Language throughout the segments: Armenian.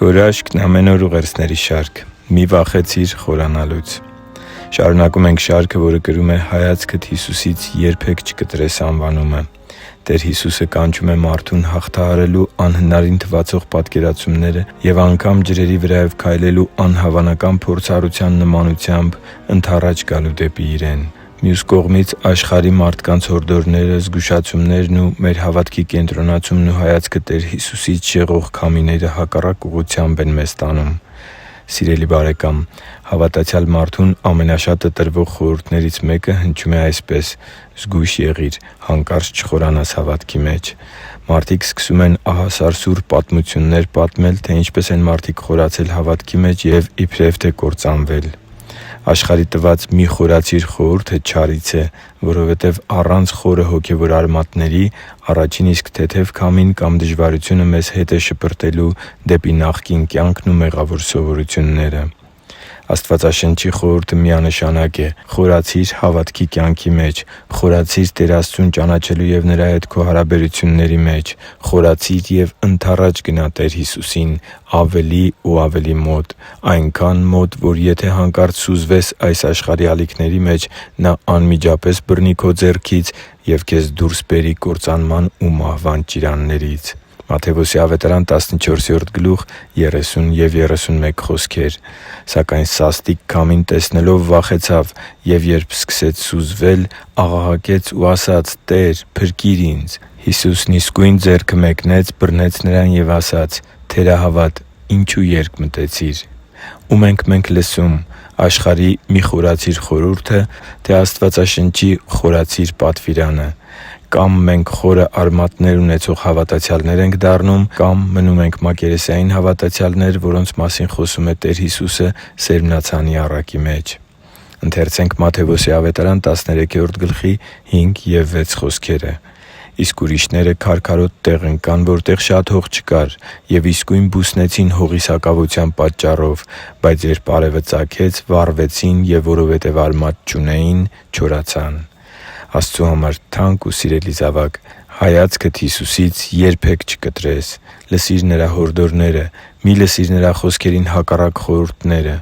Քո հրաշքն ամեն օր ուղերձների շարք։ Մի վախեցիր խորանալուց։ Շարունակում ենք շարքը, որը կրում է «Հայացքդ Հիսուսից երբեք չկտրես» անվանումը։ Տեր Հիսուսը կանչում է մարդուն հաղթահարելու անհնարին թվացող պատկերացումները և անգամ ջրերի վրայով քայլելու անհավանական փորձառության նմանությամբ ընդառաջ գալու դեպի Իրեն։ Մյուս կողմից, աշխարհի մարդկանց հորդորները, զգուշացումներն ու մեր հավատքի կենտրոնացումն ու հայացքը Տեր Հիսուսից շեղող քամիները հակառակ ուղղությամբ են մեզ տանում։ Սիրելի՛ բարեկամ, հավատացյալ մարդուն ամենաշատը տրվող խորհուրդներից մեկը հնչում է այսպես. «Զգույշ եղիր, հանկարծ չխորանաս հավատքի մեջ»։ Մարդիկ սկսում են ահասարսուռ պատմություններ պատմել, թե ինչպես են մարդիկ խորացել հավատքի մեջ և իբրև թե կործանվել։ Աշխարհի տված մի խորացիր խորհուրդը չարից է, որովհետև առանց խորը հոգևոր արմատների առաջին իսկ թեթև քամին կամ դժվարությունը մեզ հետ է շպրտելու դեպի նախկին կյանքն ու մեղավոր սովորությունները։ Աստվածաշնչի խորհուրդը միանշանակ է՝ խորացի՛ր հավատքի կյանքի մեջ, խորացի՛ր Տեր Աստծուն ճանաչելու և Նրա հետ քո հարաբերությունների մեջ, խորացի՛ր և ընդառաջ գնա Տեր Հիսուսին ավելի ու ավելի մոտ, այնքան մոտ, որ եթե հանկարծ սուզվես այս աշխարհի ալիքների մեջ, Նա անմիջապես բռնի քո ձեռքից և քեզ դուրս բերի կործանման ու մահվան ճիրաններից։ Մատթեոս 14:30-31 «Սակայն սաստիկ քամին տեսնելով վախեցավ, և երբ սկսեց սուզվել, աղաղակեց ու ասաց. «Տե՛ր, փրկի՛ր ինձ»։ Հիսուսն իսկույն ձեռքը մեկնեց, բռնեց նրան և ասաց. «Թերահավատ, ինչո՞ւ երկմտեցիր»։ Ո՞ւմ ենք մենք լսում՝ աշխարհի մի խորացիր խորհուրդը, թե Աստվածաշնչի խորացիր պատվիրանը։ Կա՛մ մենք խորը արմատներ ունեցող հավատացյալներ ենք դառնում, կա՛մ մնում ենք մակերեսային հավատացյալներ, որոնց մասին խոսում է Տեր Հիսուսը սերմնացանի առակի մեջ։ «Իսկ ուրիշները քարքարոտ տեղ ընկան, որտեղ շատ հող չկար, և իսկույն բուսնեցին հողի սակավության պատճառով, բայց երբ արևը ծագեց, վառվեցին և որովհետև արմատ չունեին, չորացան»։ Աստծու համար թանկ ու սիրելի՛ զավակ, հայացքդ Հիսուսից երբե՛ք չկտրես։ Լսի՛ր Նրա հորդորները։ Մի՛ լսիր Նրա խոսքերին հակառակ խորհուրդները։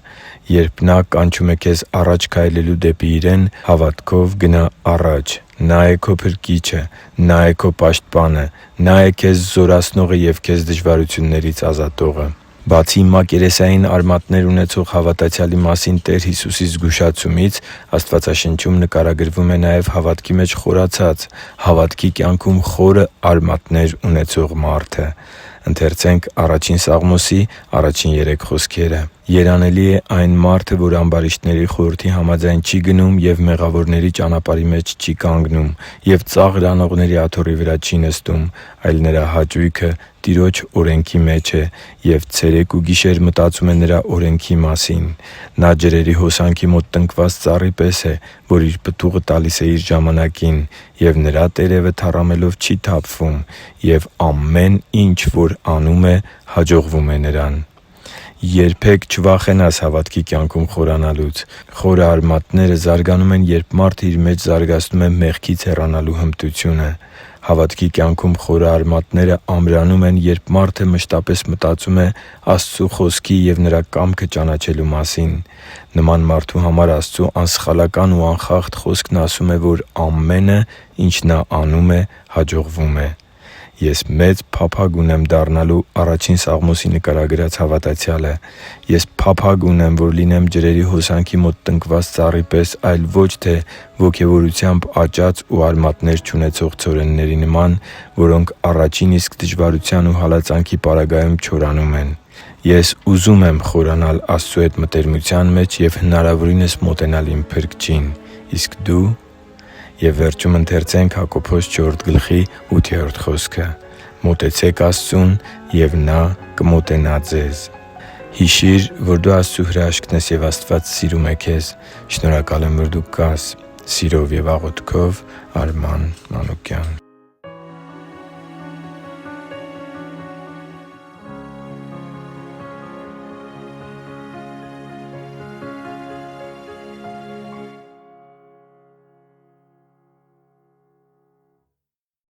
Երբ Նա կանչում է քեզ առաջ քայլելու դեպի Իրեն, հավատքով գնա առաջ։ Նա՛ է քո Փրկիչը։ Նա՛ է քո Պաշտպանը։ Նա՛ է քեզ զորացնողը և քեզ դժվարություններից ազատողը։ Բացի մակերեսային արմատներ ունեցող հավատացյալի մասին Տեր Հիսուսի զգուշացումից, Աստվածաշնչում նկարագրվում է նաև հավատքի մեջ խորացած, հավատքի կյանքում խորը արմատներ ունեցող մարդը։ «Երանելի է այն մարդը, որ ամբարիշտների խորհրդի համաձայն չի գնում և մեղավորների ճանապարհի մեջ չի կանգնում և ծաղր անողների աթոռի վրա չի նստում, այլ նրա հաճույքը Տիրոջ օրենքի մեջ է, և ցերեկ ու գիշեր մտածում է Նրա օրենքի մասին։ Նա ջրերի հոսանքի մոտ տնկված ծառի պես է, որ իր պտուղը տալիս է իր ժամանակին, և նրա տերևը թառամելով չի թափվում, և ամեն ինչ, որ անում է, հաջողվում է նրան»։ Երբե՛ք չվախենաս հավատքի կյանքում խորանալուց։ Խորը արմատները զարգանում են, երբ մարդը իր մեջ զարգացնում է մեղքից հեռանալու հմտությունը։ Հավատքի կյանքում խորը արմատները ամրանում են, երբ մարդը մշտապես մտածում է Աստծու Խոսքի և Նրա կամքը ճանաչելու մասին։ Նման մարդու համար Աստծու անսխալական ու անխախտ Խոսքն ասում է, որ ամենը, ինչ նա անում է, հաջողվում է։ Ես մեծ փափագ ունեմ դառնալու առաջին Սաղմոսի նկարագրած հավատացյալը։ Ես փափագ ունեմ, որ լինեմ ջրերի հոսանքի մոտ տնկված ծառի պես, այլ ոչ թե ոգևորությամբ աճած ու արմատներ չունեցող ցորենների նման, որոնք առաջին իսկ դժվարության ու հալածանքի պարագայում չորանում են։ Ես ուզում եմ խորանալ Աստծու հետ մտերմության մեջ և հնարավորինս մոտենալ իմ Փրկչին։ Իսկ դու… «Մոտեցե՛ք Աստծուն, և Նա կմոտենա ձեզ» (Հակոբոս 4․8)։ Հիշի՛ր, որ դու Աստծո հրաշքն ես, և Աստված սիրում է քեզ։ Շնորհակալ եմ, որ դու կա՛ս։ Սիրով և աղոթքով, Արման Մանուկյան։